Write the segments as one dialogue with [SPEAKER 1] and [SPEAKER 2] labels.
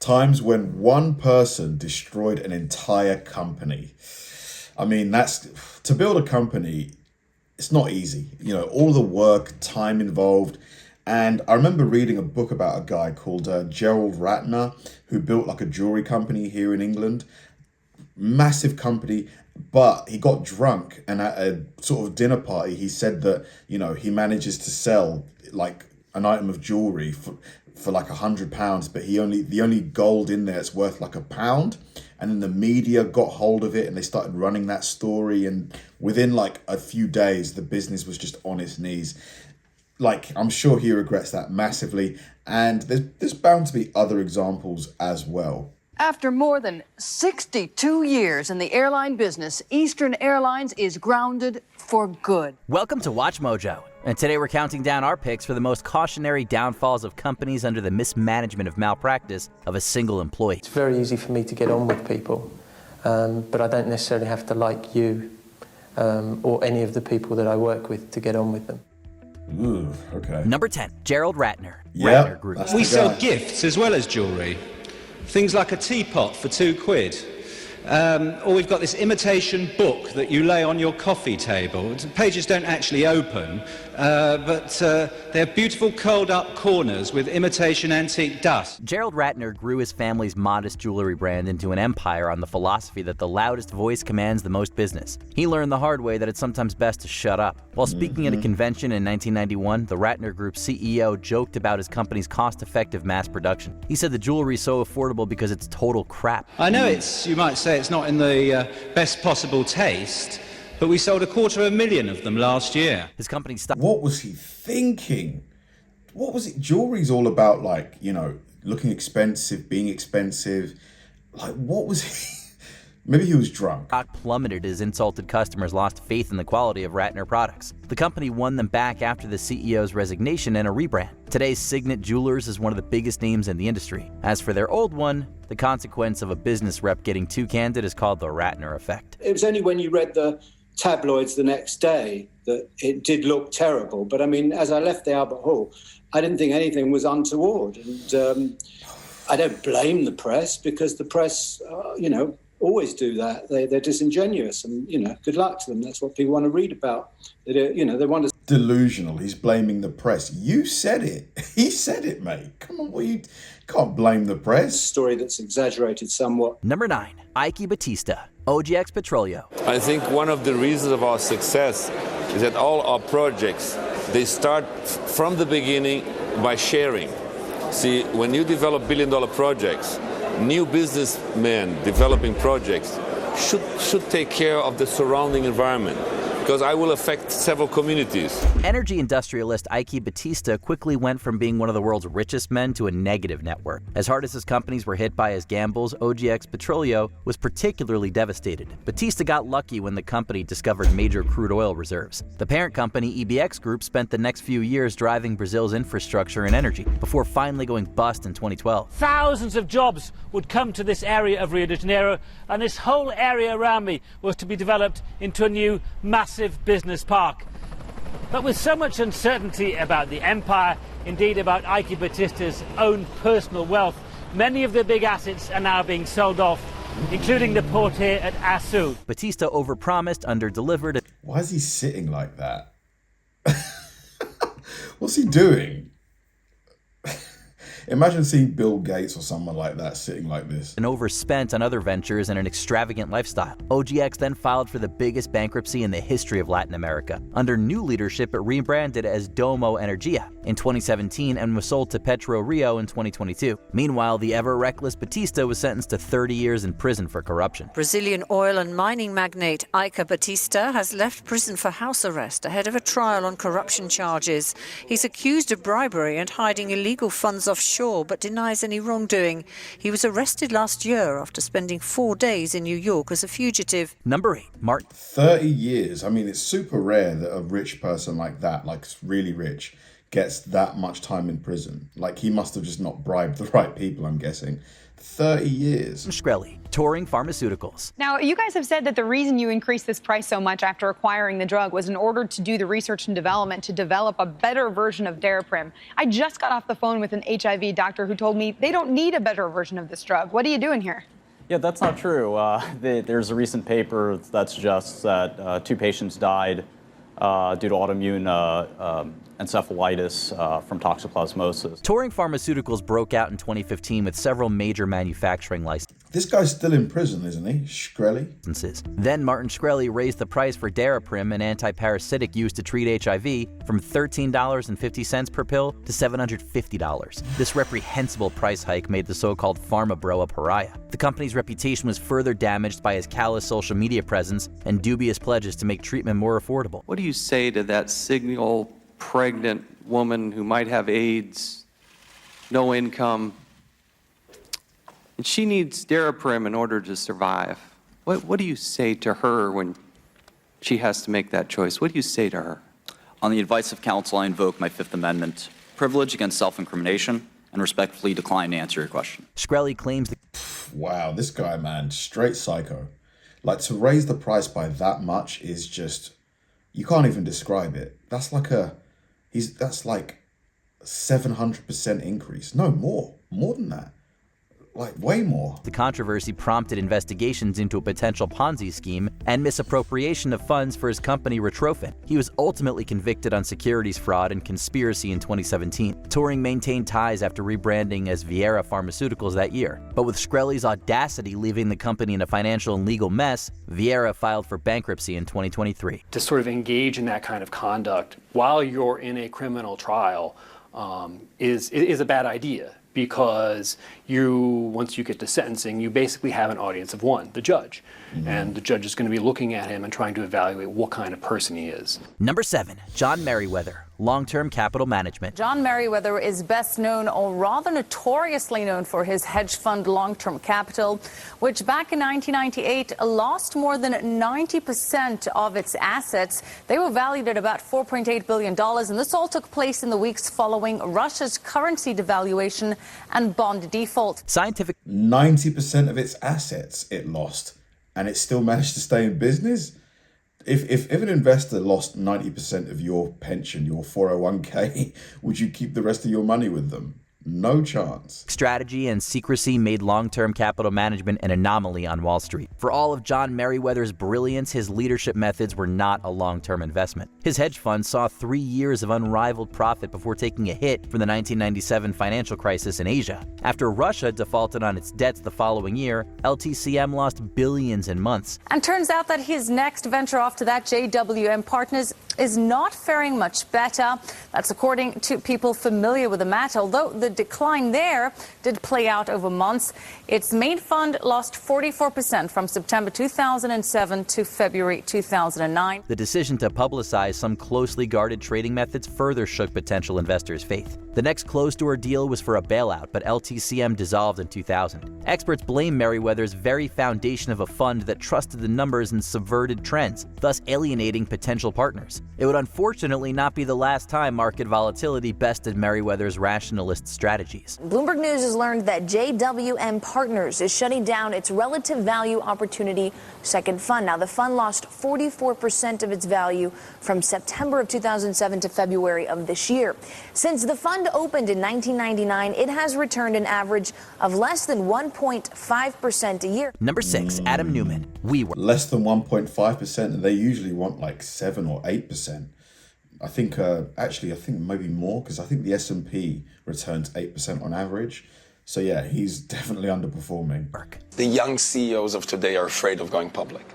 [SPEAKER 1] Times when one person destroyed an entire company. I mean, to build a company, it's not easy. You know, all the work, time involved. And I remember reading a book about a guy called Gerald Ratner, who built like a jewelry company here in England. Massive company, but he got drunk, and at a sort of dinner party, he said that, you know, he manages to sell like an item of jewelry for like £100, but the only gold in there is worth like £1. And then the media got hold of it and they started running that story. And within like a few days, the business was just on its knees. Like, I'm sure he regrets that massively. And there's bound to be other examples as well.
[SPEAKER 2] After more than 62 years in the airline business, Eastern Airlines is grounded for good.
[SPEAKER 3] Welcome to Watch Mojo. And today we're counting down our picks for the most cautionary downfalls of companies under the mismanagement of malpractice of a single employee.
[SPEAKER 4] It's very easy for me to get on with people, but I don't necessarily have to like you or any of the people that I work with to get on with them.
[SPEAKER 1] Ooh, okay.
[SPEAKER 3] Number 10, Gerald Ratner.
[SPEAKER 1] Yeah,
[SPEAKER 3] Ratner Group.
[SPEAKER 5] We sell gifts as well as jewellery. Things like a teapot for £2. Or we've got this imitation book that you lay on your coffee table. The pages don't actually open, but they're beautiful curled-up corners with imitation antique dust.
[SPEAKER 3] Gerald Ratner grew his family's modest jewelry brand into an empire on the philosophy that the loudest voice commands the most business. He learned the hard way that it's sometimes best to shut up. While speaking at a convention in 1991, the Ratner Group's CEO joked about his company's cost-effective mass production. He said the jewelry is so affordable because it's total crap.
[SPEAKER 5] I know you might say it's not in the best possible taste, but we sold 250,000 of them last year.
[SPEAKER 3] His company stopped.
[SPEAKER 1] What was he thinking? What was it? Jewelry's all about, like, you know, looking expensive, being expensive. Like, what was he? Maybe he was drunk.
[SPEAKER 3] Stock plummeted as insulted customers lost faith in the quality of Ratner products. The company won them back after the CEO's resignation and a rebrand. Today's Signet Jewelers is one of the biggest names in the industry. As for their old one, the consequence of a business rep getting too candid is called the Ratner effect.
[SPEAKER 6] It was only when you read the tabloids the next day that it did look terrible. But I mean, as I left the Albert Hall, I didn't think anything was untoward. And I don't blame the press, because the press, always do that. They're disingenuous, and, good luck to them. That's what people want to read about. They want to...
[SPEAKER 1] Delusional. He's blaming the press. You said it. He said it, mate. Come on, you can't blame the press.
[SPEAKER 6] Story that's exaggerated somewhat.
[SPEAKER 3] Number 9, Eike Batista, OGX Petroleo.
[SPEAKER 7] I think one of the reasons of our success is that all our projects, they start from the beginning by sharing. See, when you develop billion-dollar projects, new businessmen developing projects should take care of the surrounding environment, because I will affect several communities.
[SPEAKER 3] Energy industrialist Eike Batista quickly went from being one of the world's richest men to a negative net worth. As hard as his companies were hit by his gambles, OGX Petroleo was particularly devastated. Batista got lucky when the company discovered major crude oil reserves. The parent company, EBX Group, spent the next few years driving Brazil's infrastructure and energy, before finally going bust in 2012.
[SPEAKER 8] Thousands of jobs would come to this area of Rio de Janeiro, and this whole area around me was to be developed into a new massive business park. But with so much uncertainty about the empire, indeed about Eike Batista's own personal wealth, many of the big assets are now being sold off, including the port here at Açu.
[SPEAKER 3] Batista overpromised, underdelivered.
[SPEAKER 1] Why is he sitting like that? What's he doing? Imagine seeing Bill Gates or someone like that sitting like this.
[SPEAKER 3] And overspent on other ventures and an extravagant lifestyle. OGX then filed for the biggest bankruptcy in the history of Latin America. Under new leadership, it rebranded as Domo Energia in 2017 and was sold to Petro Rio in 2022. Meanwhile, the ever-reckless Batista was sentenced to 30 years in prison for corruption.
[SPEAKER 9] Brazilian oil and mining magnate Eike Batista has left prison for house arrest ahead of a trial on corruption charges. He's accused of bribery and hiding illegal funds offshore, but denies any wrongdoing. He was arrested last year after spending 4 days in New York as a fugitive.
[SPEAKER 3] Number 8, Martin.
[SPEAKER 1] 30 years. I mean, it's super rare that a rich person like that, like really rich, gets that much time in prison? Like, he must have just not bribed the right people, I'm guessing. 30 years.
[SPEAKER 3] Shkreli, Touring Pharmaceuticals.
[SPEAKER 10] Now, you guys have said that the reason you increased this price so much after acquiring the drug was in order to do the research and development to develop a better version of Daraprim. I just got off the phone with an HIV doctor who told me they don't need a better version of this drug. What are you doing here?
[SPEAKER 11] Yeah, that's not true. There's a recent paper that suggests that 2 patients died due to autoimmune encephalitis from toxoplasmosis.
[SPEAKER 3] Touring Pharmaceuticals broke out in 2015 with several major manufacturing licenses.
[SPEAKER 1] This guy's still in prison, isn't he? Shkreli?
[SPEAKER 3] Then Martin Shkreli raised the price for Daraprim, an antiparasitic used to treat HIV, from $13.50 per pill to $750. This reprehensible price hike made the so-called pharma bro a pariah. The company's reputation was further damaged by his callous social media presence and dubious pledges to make treatment more affordable.
[SPEAKER 12] What do you say to that single pregnant woman who might have AIDS, no income, and she needs Daraprim in order to survive? What do you say to her when she has to make that choice? What do you say to her?
[SPEAKER 13] On the advice of counsel, I invoke my Fifth Amendment privilege against self-incrimination and respectfully decline to answer your question.
[SPEAKER 3] Shkreli claims that...
[SPEAKER 1] Wow, this guy, man, straight psycho. Like, to raise the price by that much is just... You can't even describe it. That's like that's like 700% increase. No, more than that. Like, way more.
[SPEAKER 3] The controversy prompted investigations into a potential Ponzi scheme and misappropriation of funds for his company Retrophin. He was ultimately convicted on securities fraud and conspiracy in 2017. Touring maintained ties after rebranding as Viera Pharmaceuticals that year. But with Shkreli's audacity leaving the company in a financial and legal mess, Viera filed for bankruptcy in 2023.
[SPEAKER 14] To sort of engage in that kind of conduct while you're in a criminal trial is a bad idea. Because once you get to sentencing, you basically have an audience of one, the judge. Mm-hmm. And the judge is going to be looking at him and trying to evaluate what kind of person he is.
[SPEAKER 3] Number 7, John Meriwether, Long-Term Capital Management.
[SPEAKER 2] John Meriwether is best known, or rather notoriously known, for his hedge fund Long-Term Capital, which back in 1998 lost more than 90% of its assets. They were valued at about $4.8 billion, and this all took place in the weeks following Russia's currency devaluation and bond default.
[SPEAKER 1] 90% of its assets it lost, and it still managed to stay in business? If an investor lost 90% of your pension, your 401k, would you keep the rest of your money with them? No chance.
[SPEAKER 3] Strategy and secrecy made Long-Term Capital Management an anomaly on Wall Street. For all of John Meriwether's brilliance, his leadership methods were not a long-term investment. His hedge fund saw 3 years of unrivaled profit before taking a hit from the 1997 financial crisis in Asia. After Russia defaulted on its debts the following year, LTCM lost billions in months.
[SPEAKER 2] And turns out that his next venture off to that, JWM Partners, is not faring much better. That's according to people familiar with the matter, although the decline there did play out over months. Its main fund lost 44% from September 2007 to February 2009.
[SPEAKER 3] The decision to publicize some closely guarded trading methods further shook potential investors' faith. The next closed-door deal was for a bailout, but LTCM dissolved in 2000. Experts blame Meriwether's very foundation of a fund that trusted the numbers and subverted trends, thus alienating potential partners. It would unfortunately not be the last time market volatility bested Meriwether's rationalist strategies.
[SPEAKER 15] Bloomberg News has learned that JWM Partners is shutting down its relative value opportunity second fund. Now, the fund lost 44% of its value from September of 2007 to February of this year. Since the fund opened in 1999, it has returned an average of less than 1.5% a year.
[SPEAKER 3] Number 6, Adam Neumann, WeWork.
[SPEAKER 1] Less than 1.5%, and they usually want like 7 or 8%. I think maybe more, because I think the S&P returns 8% on average. So yeah, he's definitely underperforming.
[SPEAKER 16] The young CEOs of today are afraid of going public.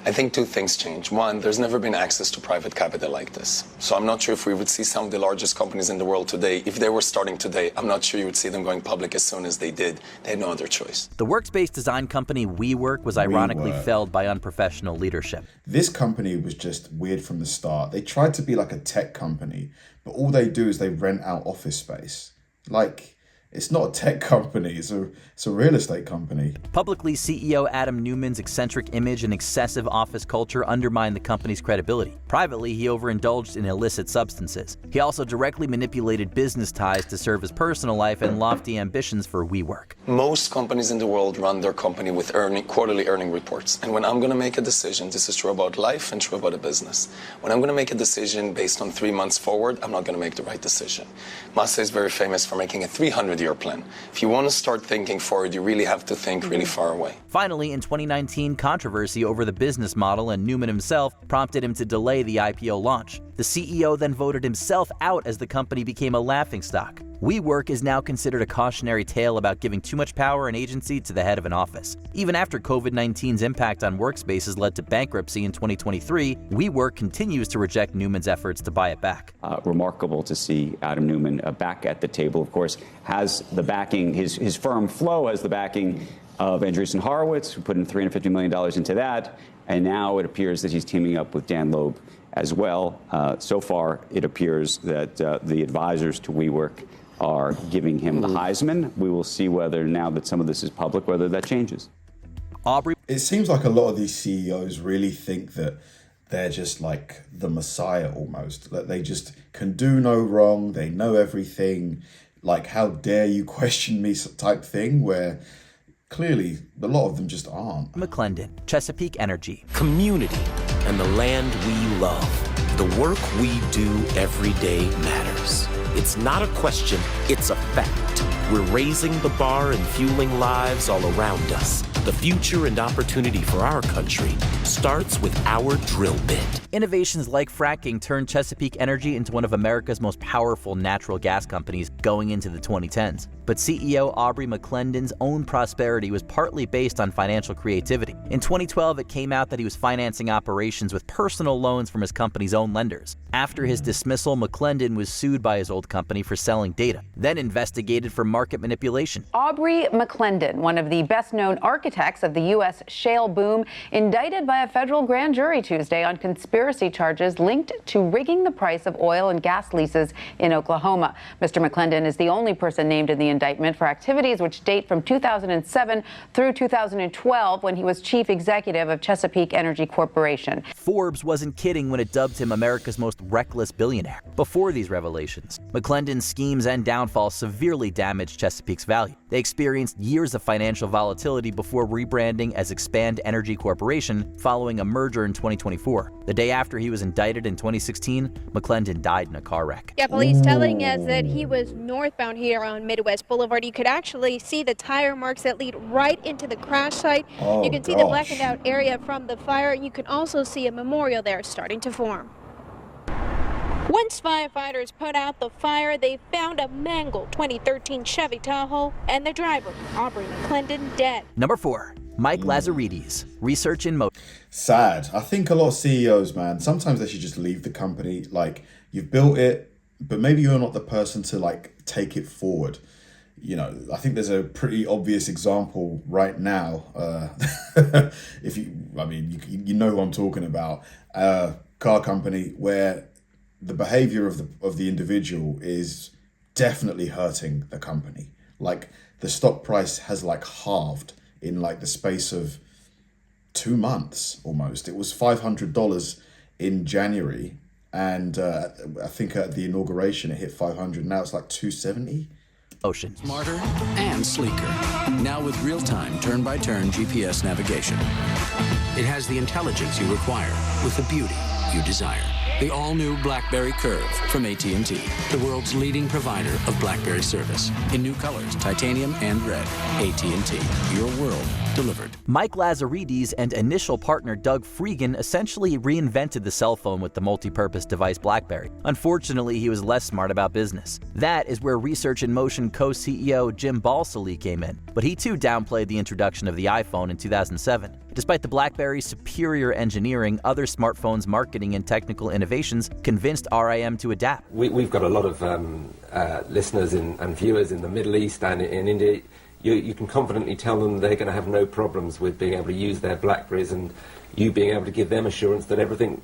[SPEAKER 16] I think 2 things change. One, there's never been access to private capital like this. So I'm not sure if we would see some of the largest companies in the world today. If they were starting today, I'm not sure you would see them going public as soon as they did. They had no other choice.
[SPEAKER 3] The workspace design company WeWork was ironically felled by unprofessional leadership.
[SPEAKER 1] This company was just weird from the start. They tried to be like a tech company, but all they do is they rent out office space. Like, it's not a tech company, it's a real estate company.
[SPEAKER 3] Publicly, CEO Adam Neumann's eccentric image and excessive office culture undermined the company's credibility. Privately, he overindulged in illicit substances. He also directly manipulated business ties to serve his personal life and lofty ambitions for WeWork.
[SPEAKER 16] Most companies in the world run their company with quarterly earning reports. And when I'm going to make a decision, this is true about life and true about a business. When I'm going to make a decision based on 3 months forward, I'm not going to make the right decision. Massa is very famous for making a 300-year plan. If you want to start thinking forward, you really have to think really far away.
[SPEAKER 3] Finally, in 2019, controversy over the business model and Neumann himself prompted him to delay the IPO launch. The CEO then voted himself out as the company became a laughingstock. WeWork is now considered a cautionary tale about giving too much power and agency to the head of an office. Even after COVID-19's impact on workspaces led to bankruptcy in 2023, WeWork continues to reject Neumann's efforts to buy it back.
[SPEAKER 17] Remarkable to see Adam Neumann back at the table. Of course, has the backing, his firm Flow has the backing of Andreessen Horowitz, who put in $350 million into that, and now it appears that he's teaming up with Dan Loeb as well. So far, it appears that the advisors to WeWork are giving him the Heisman. We will see whether, now that some of this is public, whether that changes.
[SPEAKER 3] Aubrey.
[SPEAKER 1] It seems like a lot of these CEOs really think that they're just like the Messiah almost, that they just can do no wrong, they know everything, like how dare you question me type thing, where clearly a lot of them just aren't.
[SPEAKER 3] McLendon, Chesapeake Energy.
[SPEAKER 18] Community and the land we love. The work we do every day matters. It's not a question, it's a fact. We're raising the bar and fueling lives all around us. The future and opportunity for our country starts with our drill bit.
[SPEAKER 3] Innovations like fracking turned Chesapeake Energy into one of America's most powerful natural gas companies going into the 2010s. But CEO Aubrey McLendon's own prosperity was partly based on financial creativity. In 2012, it came out that he was financing operations with personal loans from his company's own lenders. After his dismissal, McLendon was sued by his old company for selling data, then investigated for market manipulation.
[SPEAKER 19] Aubrey McLendon, one of the best-known architects of the U.S. shale boom, indicted by a federal grand jury Tuesday on conspiracy charges linked to rigging the price of oil and gas leases in Oklahoma. Mr. McLendon is the only person named in the indictment for activities which date from 2007 through 2012, when he was chief executive of Chesapeake Energy Corporation.
[SPEAKER 3] Forbes wasn't kidding when it dubbed him America's most reckless billionaire. Before these revelations, McLendon's schemes and downfall severely damaged Chesapeake's value. They experienced years of financial volatility before rebranding as Expand Energy Corporation following a merger in 2024. The day after he was indicted in 2016, McLendon died in a car wreck.
[SPEAKER 20] Yeah, police telling us that he was northbound here on Midwest Boulevard. You could actually see the tire marks that lead right into the crash site. You can see the blackened out area from the fire. You can also see a memorial there starting to form. Once firefighters put out the fire, they found a mangled 2013 Chevy Tahoe and the driver, Aubrey McLendon, dead.
[SPEAKER 3] Number 4. Mike Lazaridis, Research in Motion.
[SPEAKER 1] Sad. I think a lot of CEOs, man, sometimes they should just leave the company. Like, you've built it, but maybe you're not the person to like take it forward. You know, I think there's a pretty obvious example right now. If you, I mean, you know who I'm talking about. Car company where the behavior of the individual is definitely hurting the company. Like, the stock price has like halved in like the space of 2 months almost. It was $500 in January, and I think at the inauguration it hit 500. Now it's like 270.
[SPEAKER 3] Ocean.
[SPEAKER 21] Smarter and sleeker. Now with real-time, turn-by-turn GPS navigation. It has the intelligence you require with the beauty you desire. The all-new BlackBerry Curve from AT&T, the world's leading provider of BlackBerry service. In new colors, titanium and red. AT&T, your world delivered.
[SPEAKER 3] Mike Lazaridis and initial partner Doug Freegan essentially reinvented the cell phone with the multi-purpose device BlackBerry. Unfortunately, he was less smart about business. That is where Research in Motion co-CEO Jim Balsillie came in, but he too downplayed the introduction of the iPhone in 2007. Despite the BlackBerry's superior engineering, other smartphones' marketing and technical innovations convinced RIM to adapt.
[SPEAKER 22] We've got a lot of listeners and viewers in the Middle East and in India. You can confidently tell them they're going to have no problems with being able to use their BlackBerries, and you being able to give them assurance that everything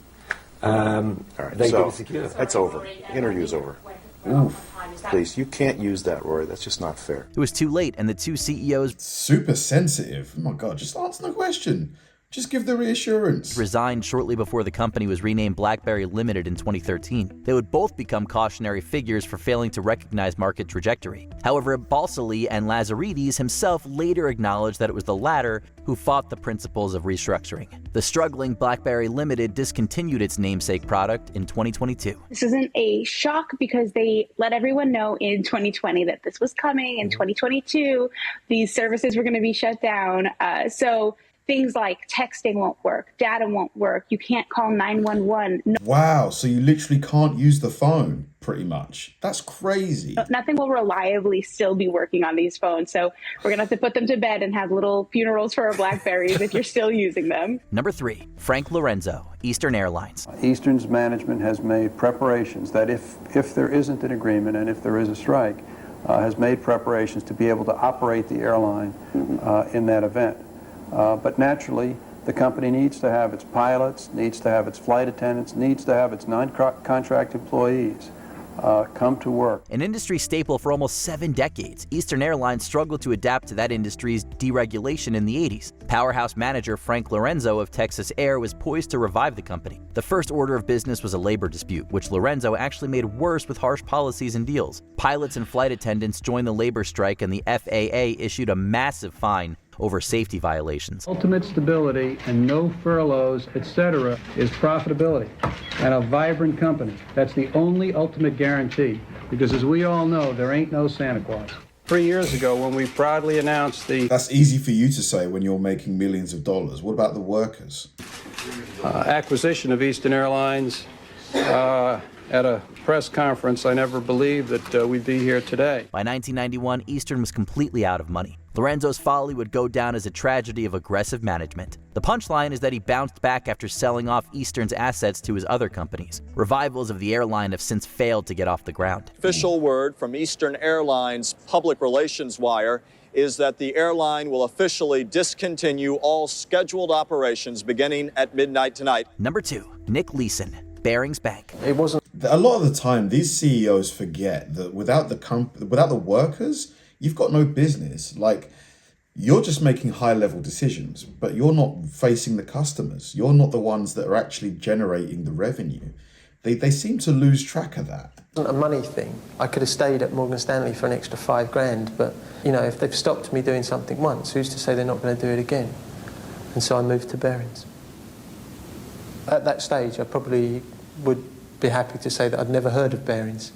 [SPEAKER 23] all right,
[SPEAKER 22] they
[SPEAKER 23] so
[SPEAKER 22] do is secure.
[SPEAKER 23] That's over. Interview's over.
[SPEAKER 4] Please, you can't use that, Rory. That's just not fair.
[SPEAKER 3] It was too late, and the two CEOs,
[SPEAKER 1] super sensitive. Oh my God, just answer the question. Just give the reassurance.
[SPEAKER 3] Resigned shortly before the company was renamed BlackBerry Limited in 2013. They would both become cautionary figures for failing to recognize market trajectory. However, Balsillie and Lazaridis himself later acknowledged that it was the latter who fought the principles of restructuring. The struggling BlackBerry Limited discontinued its namesake product in 2022.
[SPEAKER 5] This isn't a shock because they let everyone know in 2020 that this was coming. In 2022, these services were going to be shut down. So things like texting won't work, data won't work, you can't call 911.
[SPEAKER 1] Wow, so you literally can't use the phone, pretty much. That's crazy.
[SPEAKER 5] Nothing will reliably still be working on these phones, so we're going to have to put them to bed and have little funerals for our BlackBerries if you're still using them.
[SPEAKER 3] Number 3, Frank Lorenzo, Eastern Airlines.
[SPEAKER 23] Eastern's management has made preparations that if there isn't an agreement and if there is a strike, has made preparations to be able to operate the airline in that event. But naturally, the company needs to have its pilots, needs to have its flight attendants, needs to have its non-contract employees come to work.
[SPEAKER 3] An industry staple for almost 7 decades, Eastern Airlines struggled to adapt to that industry's deregulation in the 80s. Powerhouse manager Frank Lorenzo of Texas Air was poised to revive the company. The first order of business was a labor dispute, which Lorenzo actually made worse with harsh policies and deals. Pilots and flight attendants joined the labor strike, and the FAA issued a massive fine over safety violations.
[SPEAKER 23] Ultimate stability and no furloughs, etc., is profitability and a vibrant company. That's the only ultimate guarantee, because as we all know, there ain't no Santa Claus. 3 years ago, when we proudly announced the...
[SPEAKER 1] That's easy for you to say when you're making millions of dollars. What about the workers?
[SPEAKER 23] Acquisition of Eastern Airlines, at a press conference, I never believed that we'd be here today.
[SPEAKER 3] By 1991, Eastern was completely out of money. Lorenzo's folly would go down as a tragedy of aggressive management. The punchline is that he bounced back after selling off Eastern's assets to his other companies. Revivals of the airline have since failed to get off the ground.
[SPEAKER 24] Official word from Eastern Airlines' public relations wire is that the airline will officially discontinue all scheduled operations beginning at midnight tonight.
[SPEAKER 3] Number 2, Nick Leeson, Barings Bank.
[SPEAKER 1] It wasn't. A lot of the time, these CEOs forget that without the workers, you've got no business. Like, you're just making high-level decisions, but you're not facing the customers. You're not the ones that are actually generating the revenue. They seem to lose track of that.
[SPEAKER 25] It wasn't a money thing. I could have stayed at Morgan Stanley for an extra $5,000, but you know, if they've stopped me doing something once, who's to say they're not going to do it again? And so I moved to Barings. At that stage, I probably would be happy to say that I'd never heard of Barings.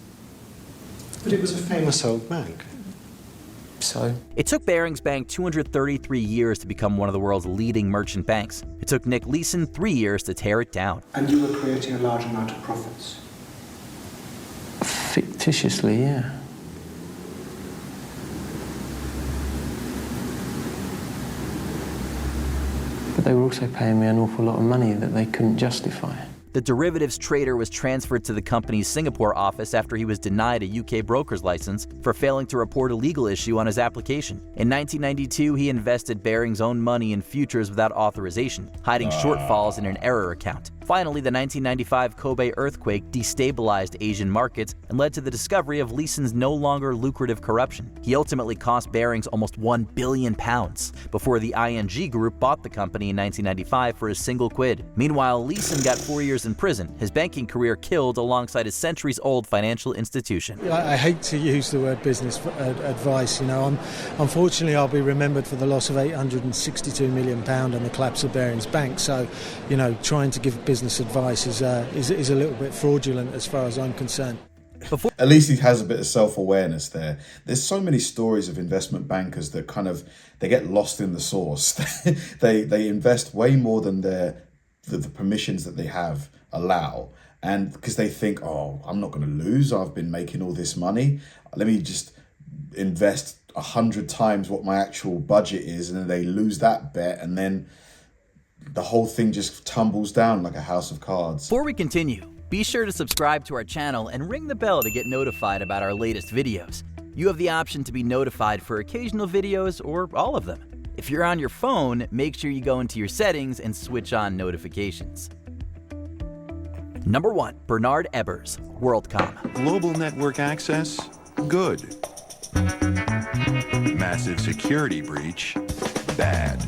[SPEAKER 26] But it was a famous old bank.
[SPEAKER 25] So?
[SPEAKER 3] It took Barings Bank 233 years to become one of the world's leading merchant banks. It took Nick Leeson 3 years to tear it down.
[SPEAKER 26] And you were creating a large amount of profits?
[SPEAKER 25] Fictitiously, yeah. But they were also paying me an awful lot of money that they couldn't justify.
[SPEAKER 3] The derivatives trader was transferred to the company's Singapore office after he was denied a UK broker's license for failing to report a legal issue on his application. In 1992, he invested Barings' own money in futures without authorization, hiding shortfalls in an error account. Finally, the 1995 Kobe earthquake destabilized Asian markets and led to the discovery of Leeson's no longer lucrative corruption. He ultimately cost Barings almost £1 billion before the ING Group bought the company in 1995 for a single quid. Meanwhile, Leeson got 4 years in prison, his banking career killed alongside his centuries-old financial institution.
[SPEAKER 27] I hate to use the word business advice. You know, unfortunately, I'll be remembered for the loss of £862 million and the collapse of Barings Bank. So, you know, trying to give business advice is a little bit fraudulent as far as I'm concerned.
[SPEAKER 1] At least he has a bit of self-awareness there. There's so many stories of investment bankers that they get lost in the sauce. they invest way more than the permissions that they have allow, and because they think, oh, I'm not going to lose, I've been making all this money, let me just invest 100 times what my actual budget is, and then they lose that bet, and then the whole thing just tumbles down like a house of cards.
[SPEAKER 3] Before we continue, be sure to subscribe to our channel and ring the bell to get notified about our latest videos. You have the option to be notified for occasional videos or all of them. If you're on your phone, make sure you go into your settings and switch on notifications. Number 1, Bernard Ebbers, WorldCom.
[SPEAKER 6] Global network access, good. Massive security breach, bad.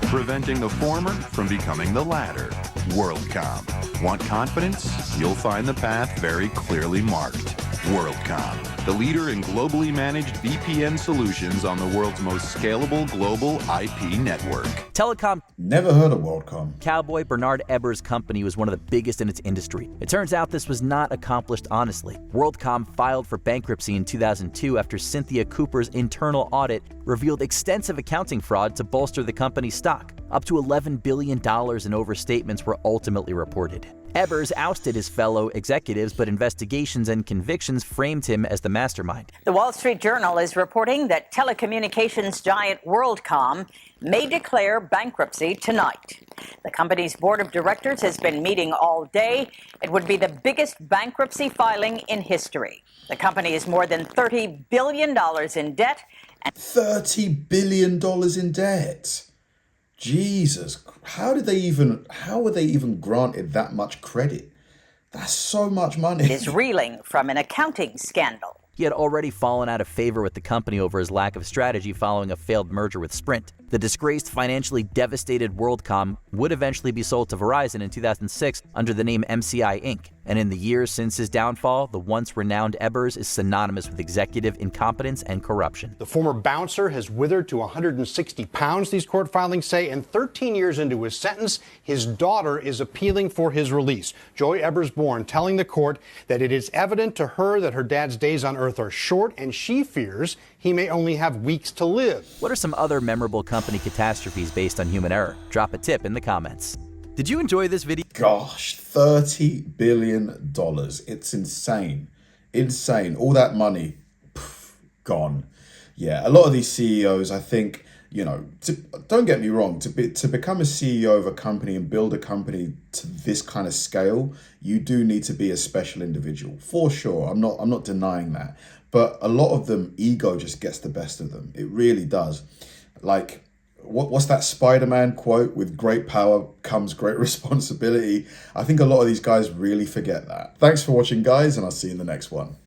[SPEAKER 6] Preventing the former from becoming the latter, WorldCom. Want confidence? You'll find the path very clearly marked. WorldCom, the leader in globally managed VPN solutions on the world's most scalable global IP network.
[SPEAKER 3] Telecom.
[SPEAKER 1] Never heard of WorldCom.
[SPEAKER 3] Cowboy Bernard Ebbers' company was one of the biggest in its industry. It turns out this was not accomplished honestly. WorldCom filed for bankruptcy in 2002 after Cynthia Cooper's internal audit revealed extensive accounting fraud to bolster the company's stock. Up to $11 billion in overstatements were ultimately reported. Ebbers ousted his fellow executives, but investigations and convictions framed him as the mastermind.
[SPEAKER 7] The Wall Street Journal is reporting that telecommunications giant WorldCom may declare bankruptcy tonight. The company's board of directors has been meeting all day. It would be the biggest bankruptcy filing in history. The company is more than $30 billion in debt.
[SPEAKER 1] $30 billion in debt. Jesus, how were they even granted that much credit? That's so much money.
[SPEAKER 7] Is reeling from an accounting scandal.
[SPEAKER 3] He had already fallen out of favor with the company over his lack of strategy following a failed merger with Sprint. The disgraced, financially devastated WorldCom would eventually be sold to Verizon in 2006 under the name MCI Inc. And in the years since his downfall, the once renowned Ebbers is synonymous with executive incompetence and corruption.
[SPEAKER 8] The former bouncer has withered to 160 pounds, these court filings say, and 13 years into his sentence, his daughter is appealing for his release. Joy Ebbers-Bourne telling the court that it is evident to her that her dad's days on earth are short, and she fears he may only have weeks to live.
[SPEAKER 3] What are some other memorable company catastrophes based on human error? Drop a tip in the comments. Did you enjoy this video?
[SPEAKER 1] Gosh, $30 billion. It's insane. Insane. All that money, gone. Yeah, a lot of these CEOs, I think, you know, don't get me wrong, to become a CEO of a company and build a company to this kind of scale, you do need to be a special individual, for sure. I'm not denying that. But a lot of them, ego just gets the best of them. It really does. Like, what's that Spider-Man quote? With great power comes great responsibility. I think a lot of these guys really forget that. Thanks for watching, guys, and I'll see you in the next one.